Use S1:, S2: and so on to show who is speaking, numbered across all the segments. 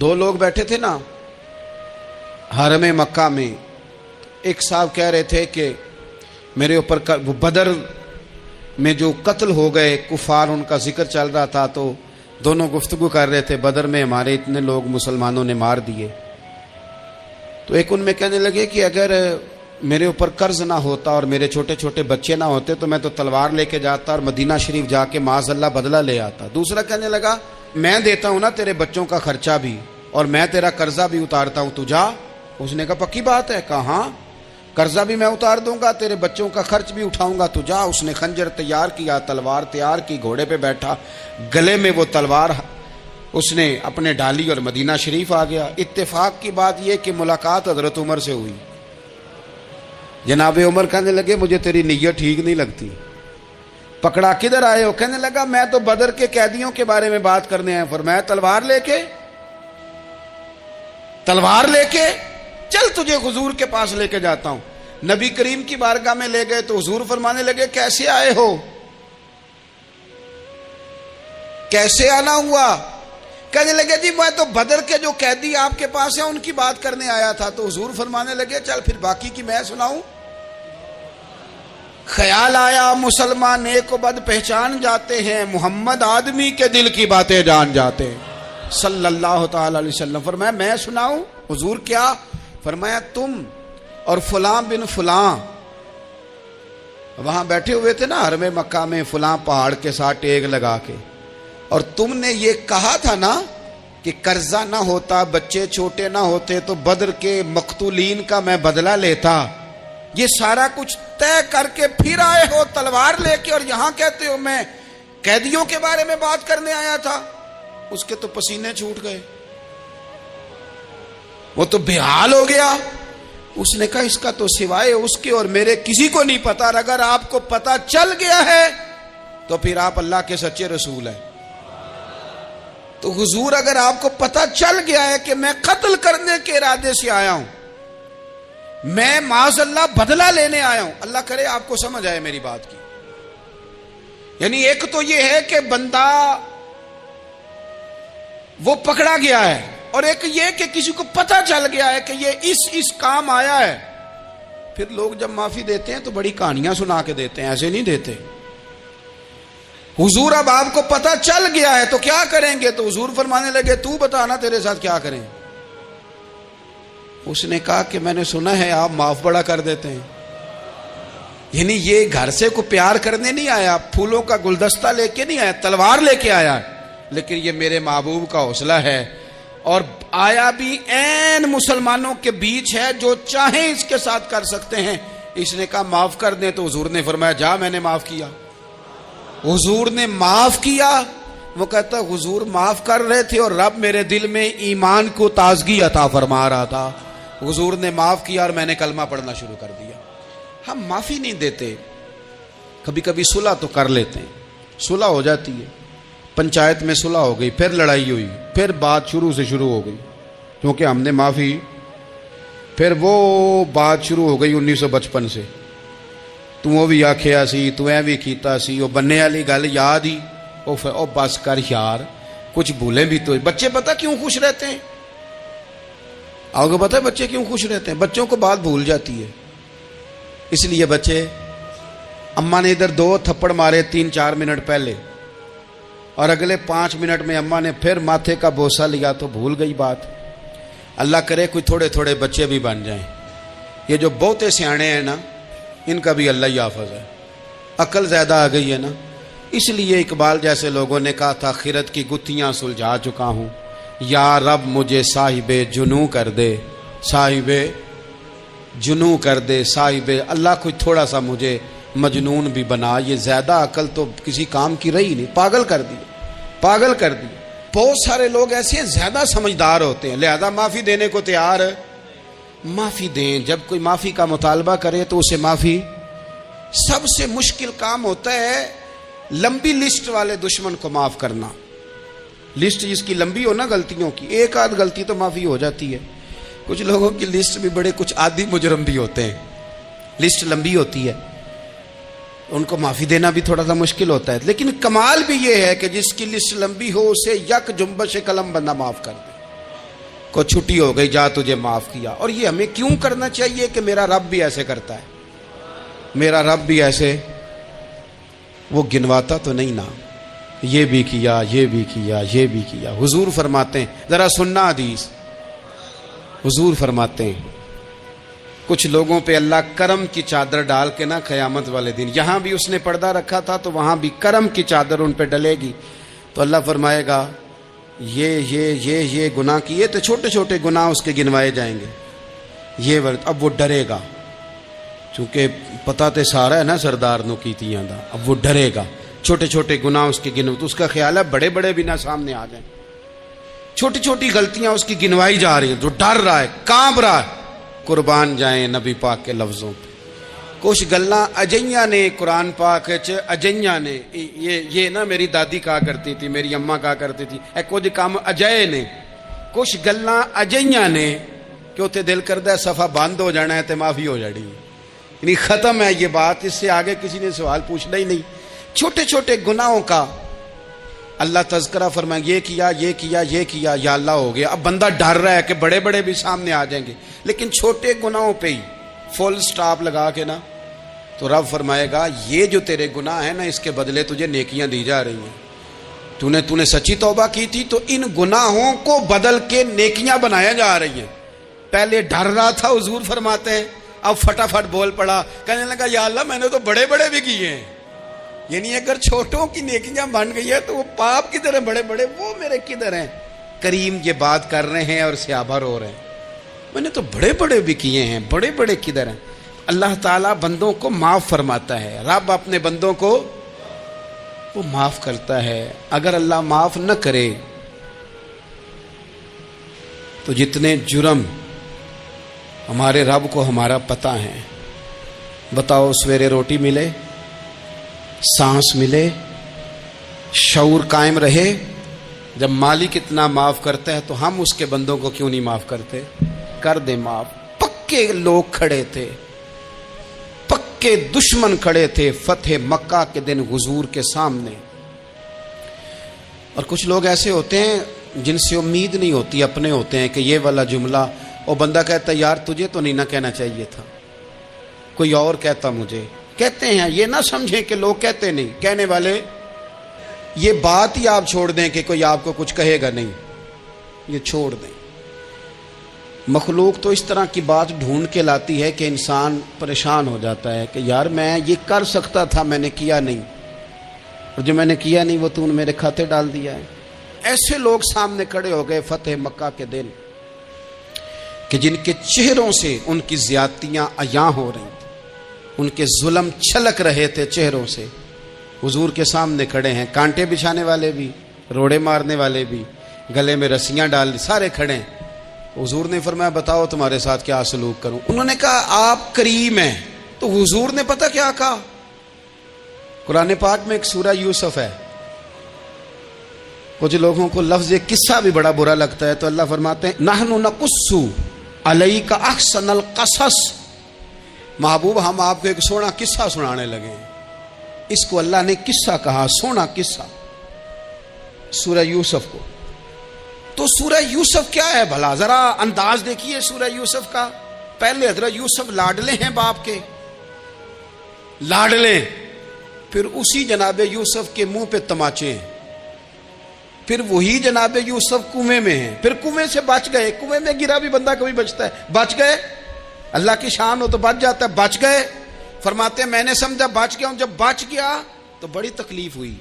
S1: دو لوگ بیٹھے تھے نا حرم مکہ میں. ایک صاحب کہہ رہے تھے کہ میرے اوپر بدر میں جو قتل ہو گئے کفار ان کا ذکر چل رہا تھا, تو دونوں گفتگو کر رہے تھے بدر میں ہمارے اتنے لوگ مسلمانوں نے مار دیے. تو ایک ان میں کہنے لگے کہ اگر میرے اوپر قرض نہ ہوتا اور میرے چھوٹے چھوٹے بچے نہ ہوتے تو میں تو تلوار لے کے جاتا اور مدینہ شریف جا کے معاذ اللہ بدلہ لے آتا. دوسرا کہنے لگا میں دیتا ہوں نا تیرے بچوں کا خرچہ بھی اور میں تیرا قرضہ بھی اتارتا ہوں, تو جا. اس نے کہا پکی بات ہے. کہا ہاں, قرضہ بھی میں اتار دوں گا, تیرے بچوں کا خرچ بھی اٹھاؤں گا, تو جا. اس نے خنجر تیار کیا, تلوار تیار کی, گھوڑے پہ بیٹھا, گلے میں وہ تلوار اس نے اپنے ڈالی اور مدینہ شریف آ گیا. اتفاق کی بات یہ کہ ملاقات حضرت عمر سے ہوئی. جناب عمر کہنے لگے مجھے تیری نیت ٹھیک نہیں لگتی. پکڑا کدھر آئے ہو؟ کہنے لگا میں تو بدر کے قیدیوں کے بارے میں بات کرنے آیا. فرمایا تلوار لے کے چل تجھے حضور کے پاس لے کے جاتا ہوں. نبی کریم کی بارگاہ میں لے گئے تو حضور فرمانے لگے کیسے آئے ہو, کیسے آنا ہوا؟ کہنے لگے جی میں تو بدر کے جو قیدی آپ کے پاس ہیں ان کی بات کرنے آیا تھا. تو حضور فرمانے لگے چل پھر باقی کی میں سناؤں. خیال آیا مسلمان نیک و بد پہچان جاتے ہیں, محمد آدمی کے دل کی باتیں جان جاتے ہیں صلی اللہ تعالی علیہ وسلم. فرمایا میں سناؤں؟ حضور کیا؟ فرمایا تم اور فلاں بن فلاں وہاں بیٹھے ہوئے تھے نا حرم مکہ میں فلاں پہاڑ کے ساتھ ٹیک لگا کے, اور تم نے یہ کہا تھا نا کہ قرضہ نہ ہوتا, بچے چھوٹے نہ ہوتے تو بدر کے مقتولین کا میں بدلہ لیتا. یہ سارا کچھ طے کر کے پھر آئے ہو تلوار لے کے, اور یہاں کہتے ہو میں قیدیوں کے بارے میں بات کرنے آیا تھا. اس کے تو پسینے چھوٹ گئے, وہ تو بے حال ہو گیا. اس نے کہا اس کا تو سوائے اس کے اور میرے کسی کو نہیں پتا, اور اگر آپ کو پتا چل گیا ہے تو پھر آپ اللہ کے سچے رسول ہیں. تو حضور اگر آپ کو پتا چل گیا ہے کہ میں قتل کرنے کے ارادے سے آیا ہوں, میں معاذ اللہ بدلہ لینے آیا ہوں, اللہ کرے آپ کو سمجھ آئے میری بات کی. یعنی ایک تو یہ ہے کہ بندہ وہ پکڑا گیا ہے, اور ایک یہ کہ کسی کو پتا چل گیا ہے کہ یہ اس کام آیا ہے. پھر لوگ جب معافی دیتے ہیں تو بڑی کہانیاں سنا کے دیتے ہیں, ایسے نہیں دیتے. حضور اب آپ کو پتا چل گیا ہے تو کیا کریں گے؟ تو حضور فرمانے لگے تو بتانا تیرے ساتھ کیا کریں. اس نے کہا کہ میں نے سنا ہے آپ معاف بڑا کر دیتے ہیں. یعنی یہ گھر سے کو پیار کرنے نہیں آیا, پھولوں کا گلدستہ لے کے نہیں آیا, تلوار لے کے آیا, لیکن یہ میرے محبوب کا حوصلہ ہے. اور آیا بھی عین مسلمانوں کے بیچ ہے, جو چاہیں اس کے ساتھ کر سکتے ہیں. اس نے کہا معاف کر دیں, تو حضور نے فرمایا جا میں نے معاف کیا. حضور نے معاف کیا. وہ کہتا حضور معاف کر رہے تھے اور رب میرے دل میں ایمان کو تازگی عطا فرما رہا تھا. حضور نے معاف کیا اور میں نے کلمہ پڑھنا شروع کر دیا. ہم معافی نہیں دیتے, کبھی کبھی صلح تو کر لیتے ہیں, صلح ہو جاتی ہے. پنچایت میں صلح ہو گئی, پھر لڑائی ہوئی, پھر بات شروع سے شروع ہو گئی کیونکہ ہم نے معافی, پھر وہ بات شروع ہو گئی 1955 سے. تو بھی آکھیا سی, تو اے بھی کیتا سی, وہ بننے والی گل یاد ہی, او بس کر یار, کچھ بھولیں بھی تو. بچے پتہ کیوں خوش رہتے ہیں؟ آپ کو پتہ ہے بچے کیوں خوش رہتے ہیں؟ بچوں کو بات بھول جاتی ہے. اس لیے بچے, اماں نے ادھر 2 تھپڑ مارے 3-4 منٹ پہلے, اور اگلے 5 منٹ میں اماں نے پھر ماتھے کا بوسہ لیا تو بھول گئی بات. اللہ کرے کوئی تھوڑے تھوڑے بچے بھی بن جائیں. یہ جو بہتے سیانے ہیں نا, ان کا بھی اللہ ہی حافظ ہے, عقل زیادہ آ گئی ہے نا. اس لیے اقبال جیسے لوگوں نے کہا تھا خرد کی گتھیاں سلجھا چکا ہوں, یا رب مجھے صاحب جنوں کر دے, صاحب جنوں کر دے, صاحب اللہ کوئی تھوڑا سا مجھے مجنون بھی بنا. یہ زیادہ عقل تو کسی کام کی رہی نہیں, پاگل کر دی, پاگل کر دی. بہت سارے لوگ ایسے ہیں زیادہ سمجھدار ہوتے ہیں, لہذا معافی دینے کو تیار, معافی دیں. جب کوئی معافی کا مطالبہ کرے تو اسے معافی. سب سے مشکل کام ہوتا ہے لمبی لسٹ والے دشمن کو معاف کرنا. لسٹ جس کی لمبی ہو نا غلطیوں کی, ایک آدھ غلطی تو معافی ہو جاتی ہے. کچھ لوگوں کی لسٹ بھی بڑے, کچھ عادی مجرم بھی ہوتے ہیں, لسٹ لمبی ہوتی ہے, ان کو معافی دینا بھی تھوڑا سا مشکل ہوتا ہے. لیکن کمال بھی یہ ہے کہ جس کی لسٹ لمبی ہو اسے یک جنبش قلم بندہ معاف کر دے. کو چھٹی ہو گئی، جا تجھے معاف کیا۔ اور یہ ہمیں کیوں کرنا چاہیے کہ میرا رب بھی ایسے کرتا ہے، میرا رب بھی ایسے، وہ گنواتا تو نہیں نا، یہ بھی کیا، یہ بھی کیا، یہ بھی کیا۔ حضور فرماتے ہیں، ذرا سننا حدیث، حضور فرماتے ہیں کچھ لوگوں پہ اللہ کرم کی چادر ڈال کے نا قیامت والے دن، یہاں بھی اس نے پردہ رکھا تھا تو وہاں بھی کرم کی چادر ان پہ ڈلے گی، تو اللہ فرمائے گا یہ گناہ کیے تو چھوٹے چھوٹے گناہ اس کے گنوائے جائیں گے، یہ اب وہ ڈرے گا، چونکہ پتہ تے سارا ہے نا سردار نو کیتیاں دا، اب وہ ڈرے گا، چھوٹے چھوٹے گناہ اس کے گنو، تو اس کا خیال ہے بڑے بڑے بھی نہ سامنے آ جائیں، چھوٹی چھوٹی غلطیاں اس کی گنوائی جا رہی ہیں، جو ڈر رہا ہے، کانپ رہا ہے۔ قربان جائیں نبی پاک کے لفظوں پہ، کچھ گلاں اجیاں نے قرآن پاک اجیاں نے، یہ نا میری دادی کہا کرتی تھی، میری اماں کہا کرتی تھی، اے کچھ کام اجائے نے، کچھ گلاں اجیاں نے کہ اتنے دل کردہ صفحہ بند ہو جانا ہے تو معافی ہو جانی، یعنی ختم ہے یہ بات، اس سے آگے کسی نے سوال پوچھنا ہی نہیں۔ چھوٹے چھوٹے گناہوں کا اللہ تذکرہ فرمائیں، یہ کیا یہ کیا یہ کیا، یا اللہ ہو گیا، اب بندہ ڈر رہا ہے کہ بڑے بڑے بھی سامنے آ جائیں گے، لیکن چھوٹے گناہوں پہ ہی فل سٹاپ لگا کے نا، تو رب فرمائے گا یہ جو تیرے گناہ ہیں نا، اس کے بدلے تجھے نیکیاں دی جا رہی ہیں، تو نے سچی توبہ کی تھی تو ان گناہوں کو بدل کے نیکیاں بنایا جا رہی ہیں۔ پہلے ڈر رہا تھا، حضور فرماتے ہیں، اب فٹافٹ بول پڑا، کہنے لگا یا اللہ میں نے تو بڑے بڑے بھی کیے ہیں، یعنی اگر چھوٹوں کی نیکیاں بن گئی ہے تو وہ پاپ کدھر ہیں، بڑے بڑے وہ میرے کدھر ہیں۔ کریم یہ بات کر رہے ہیں اور صحابہ رو رہے ہیں، میں نے تو بڑے بڑے بھی کیے ہیں، بڑے بڑے کدھر ہیں۔ اللہ تعالیٰ بندوں کو معاف فرماتا ہے، رب اپنے بندوں کو وہ معاف کرتا ہے۔ اگر اللہ معاف نہ کرے تو جتنے جرم ہمارے رب کو ہمارا پتہ ہے، بتاؤ سویرے روٹی ملے، سانس ملے، شعور قائم رہے، جب مالک اتنا معاف کرتا ہے تو ہم اس کے بندوں کو کیوں نہیں معاف کرتے؟ کر دے معاف۔ پکے لوگ کھڑے تھے، پکے دشمن کھڑے تھے فتح مکہ کے دن حضور کے سامنے، اور کچھ لوگ ایسے ہوتے ہیں جن سے امید نہیں ہوتی، اپنے ہوتے ہیں کہ یہ والا جملہ، اور بندہ کہتا ہے یار تجھے تو نہیں نہ کہنا چاہیے تھا، کوئی اور کہتا مجھے، کہتے ہیں، یہ نہ سمجھیں کہ لوگ کہتے نہیں، کہنے والے، یہ بات ہی آپ چھوڑ دیں کہ کوئی آپ کو کچھ کہے گا نہیں، یہ چھوڑ دیں۔ مخلوق تو اس طرح کی بات ڈھونڈ کے لاتی ہے کہ انسان پریشان ہو جاتا ہے کہ یار میں یہ کر سکتا تھا، میں نے کیا نہیں، اور جو میں نے کیا نہیں وہ تو نے میرے کھاتے ڈال دیا ہے۔ ایسے لوگ سامنے کھڑے ہو گئے فتح مکہ کے دن کہ جن کے چہروں سے ان کی زیادتیاں عیاں ہو رہی تھیں، ان کے ظلم چھلک رہے تھے چہروں سے، حضور کے سامنے کھڑے ہیں، کانٹے بچھانے والے بھی، روڑے مارنے والے بھی، گلے میں رسیاں ڈال، سارے کھڑے ہیں۔ حضور نے فرمایا بتاؤ تمہارے ساتھ کیا سلوک کروں؟ انہوں نے کہا آپ کریم ہیں، تو حضور نے پتہ کیا کہا؟ قرآن پاک میں ایک سورہ یوسف ہے، کچھ لوگوں کو لفظ قصہ بھی بڑا برا لگتا ہے، تو اللہ فرماتے ہیں نحن نقص علیک احسن القصص، محبوب ہم آپ کو ایک سونا قصہ سنانے لگے ہیں۔ اس کو اللہ نے قصہ کہا، سونا قصہ، سورہ یوسف کو۔ تو سورہ یوسف کیا ہے بھلا؟ ذرا انداز دیکھیے سورہ یوسف کا۔ پہلے حضرت یوسف لاڈلے ہیں باپ کے، لاڈلے، پھر اسی جناب یوسف کے منہ پہ تماچے ہیں، پھر وہی جناب یوسف کنویں میں ہیں، پھر کنویں سے بچ گئے، کنویں میں گرا بھی بندہ کبھی بچتا ہے، بچ گئے، اللہ کی شان ہو تو بچ جاتا ہے، بچ گئے۔ فرماتے ہیں میں نے سمجھا بچ گیا ہوں، جب بچ گیا تو بڑی تکلیف ہوئی۔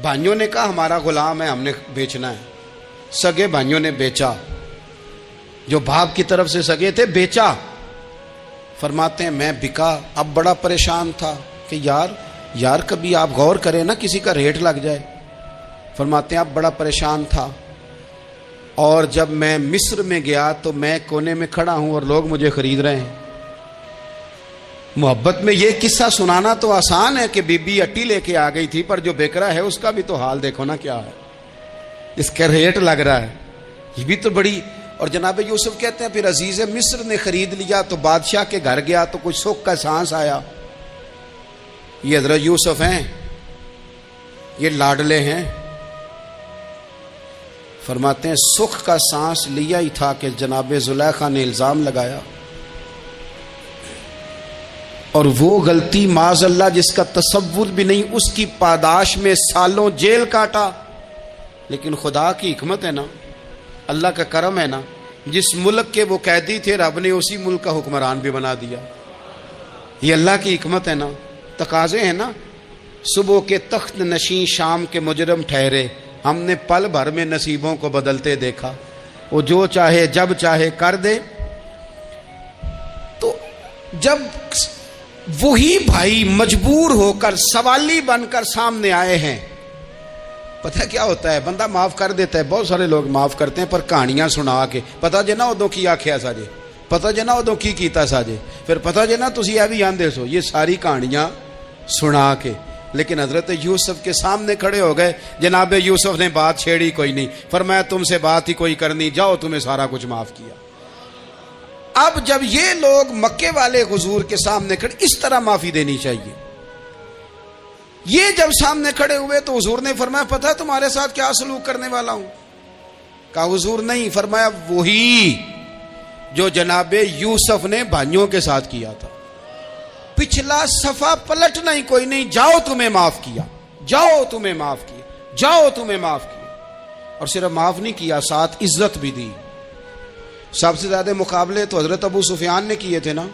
S1: بھائیوں نے کہا ہمارا غلام ہے، ہم نے بیچنا ہے، سگے بھائیوں نے بیچا، جو باپ کی طرف سے سگے تھے بیچا۔ فرماتے ہیں میں بکا، اب بڑا پریشان تھا کہ یار کبھی آپ غور کریں نا کسی کا ریٹ لگ جائے۔ فرماتے ہیں اب بڑا پریشان تھا، اور جب میں مصر میں گیا تو میں کونے میں کھڑا ہوں اور لوگ مجھے خرید رہے ہیں۔ محبت میں یہ قصہ سنانا تو آسان ہے کہ بی بی اٹی لے کے آ گئی تھی، پر جو بیکرا ہے اس کا بھی تو حال دیکھو نا کیا ہے، اس کا ریٹ لگ رہا ہے، یہ بھی تو بڑی۔ اور جناب یوسف کہتے ہیں پھر عزیز مصر نے خرید لیا تو بادشاہ کے گھر گیا تو کچھ سکھ کا سانس آیا۔ یہ حضرت یوسف ہیں، یہ لاڈلے ہیں۔ فرماتے ہیں سکھ کا سانس لیا ہی تھا کہ جناب زلیخا نے الزام لگایا، اور وہ غلطی معاذ اللہ جس کا تصور بھی نہیں، اس کی پاداش میں سالوں جیل کاٹا۔ لیکن خدا کی حکمت ہے نا، اللہ کا کرم ہے نا، جس ملک کے وہ قیدی تھے رب نے اسی ملک کا حکمران بھی بنا دیا۔ یہ اللہ کی حکمت ہے نا، تقاضے ہیں نا۔ صبح کے تخت نشین شام کے مجرم ٹھہرے، ہم نے پل بھر میں نصیبوں کو بدلتے دیکھا۔ وہ جو چاہے جب چاہے کر دے۔ تو جب وہی بھائی مجبور ہو کر سوالی بن کر سامنے آئے ہیں، پتہ کیا ہوتا ہے، بندہ معاف کر دیتا ہے، بہت سارے لوگ معاف کرتے ہیں پر کہانیاں سنا کے، پتہ جے نا ادوں کی آکھیا ساجے، پتہ جے نا ادوں کی کیتا ساجے، پھر پتہ جے نا تسی اے بھی آندے سو، یہ ساری کہانیاں سنا کے۔ لیکن حضرت یوسف کے سامنے کھڑے ہو گئے، جناب یوسف نے بات چھیڑی کوئی نہیں، فرمایا تم سے بات ہی کوئی کرنی، جاؤ تمہیں سارا کچھ معاف کیا۔ اب جب یہ لوگ مکے والے حضور کے سامنے کھڑے، اس طرح معافی دینی چاہیے۔ یہ جب سامنے کھڑے ہوئے تو حضور نے فرمایا پتہ ہے تمہارے ساتھ کیا سلوک کرنے والا ہوں؟ کہا حضور نہیں، فرمایا وہی جو جناب یوسف نے بھائیوں کے ساتھ کیا تھا۔ پچھلا صفحہ پلٹنا ہی کوئی نہیں، جاؤ تمہیں معاف کیا، جاؤ تمہیں معاف کیا، جاؤ تمہیں معاف کیا۔ اور صرف معاف نہیں کیا، ساتھ عزت بھی دی۔ سب سے زیادہ مقابلے تو حضرت ابو سفیان نے کیے تھے نا،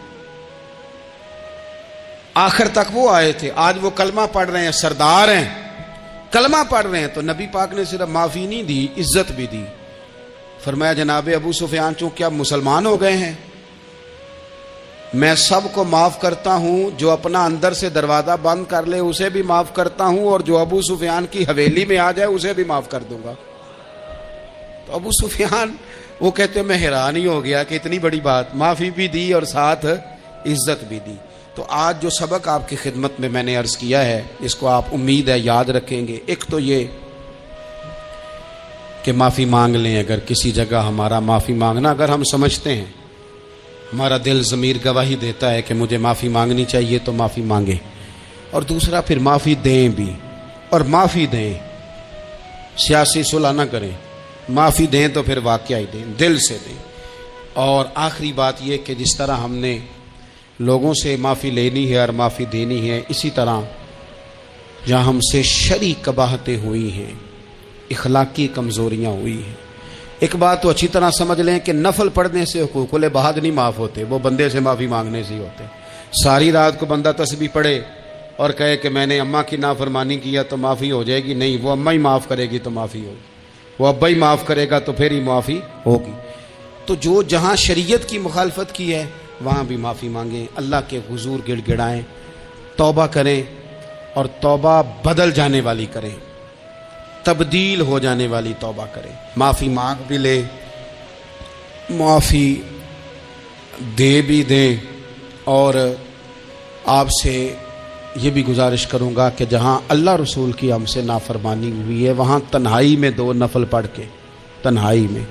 S1: آخر تک وہ آئے تھے، آج وہ کلمہ پڑھ رہے ہیں، سردار ہیں، کلمہ پڑھ رہے ہیں، تو نبی پاک نے صرف معافی نہیں دی، عزت بھی دی۔ فرمایا جناب ابو سفیان چونکہ اب مسلمان ہو گئے ہیں، میں سب کو معاف کرتا ہوں، جو اپنا اندر سے دروازہ بند کر لے اسے بھی معاف کرتا ہوں، اور جو ابو سفیان کی حویلی میں آ جائے اسے بھی معاف کر دوں گا۔ تو ابو سفیان وہ کہتے میں حیران ہی ہو گیا کہ اتنی بڑی بات، معافی بھی دی اور ساتھ عزت بھی دی۔ تو آج جو سبق آپ کی خدمت میں میں نے عرض کیا ہے، اس کو آپ امید ہے یاد رکھیں گے۔ ایک تو یہ کہ معافی مانگ لیں، اگر کسی جگہ ہمارا معافی مانگنا اگر ہم سمجھتے ہیں، ہمارا دل ضمیر گواہی دیتا ہے کہ مجھے معافی مانگنی چاہیے تو معافی مانگیں۔ اور دوسرا پھر معافی دیں بھی، اور معافی دیں، سیاسی صلح نہ کریں، معافی دیں تو پھر واقعہ ہی دیں، دل سے دیں۔ اور آخری بات یہ کہ جس طرح ہم نے لوگوں سے معافی لینی ہے اور معافی دینی ہے، اسی طرح جہاں ہم سے شرعی قباحتیں ہوئی ہیں، اخلاقی کمزوریاں ہوئی ہیں، ایک بات تو اچھی طرح سمجھ لیں کہ نفل پڑھنے سے حقوق العباد نہیں معاف ہوتے، وہ بندے سے معافی مانگنے سے ہی ہوتے۔ ساری رات کو بندہ تسبیح پڑھے اور کہے کہ میں نے اماں کی نافرمانی کیا تو معافی ہو جائے گی، نہیں، وہ اماں ہی معاف کرے گی تو معافی ہوگی، وہ ابا ہی معاف کرے گا تو پھر ہی معافی ہوگی۔ تو جو جہاں شریعت کی مخالفت کی ہے وہاں بھی معافی مانگیں، اللہ کے حضور گڑ گڑائیں، توبہ کریں، اور توبہ بدل جانے والی کریں، تبدیل ہو جانے والی توبہ کریں۔ معافی مانگ بھی لیں، معافی دے بھی دیں۔ اور آپ سے یہ بھی گزارش کروں گا کہ جہاں اللہ رسول کی ہم سے نافرمانی ہوئی ہے وہاں تنہائی میں 2 نفل پڑھ کے، تنہائی میں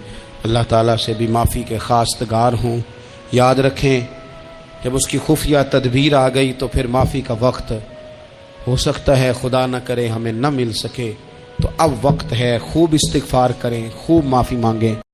S1: اللہ تعالیٰ سے بھی معافی کے خواستگار ہوں۔ یاد رکھیں جب اس کی خفیہ تدبیر آ گئی تو پھر معافی کا وقت ہو سکتا ہے خدا نہ کرے ہمیں نہ مل سکے، تو اب وقت ہے، خوب استغفار کریں، خوب معافی مانگیں۔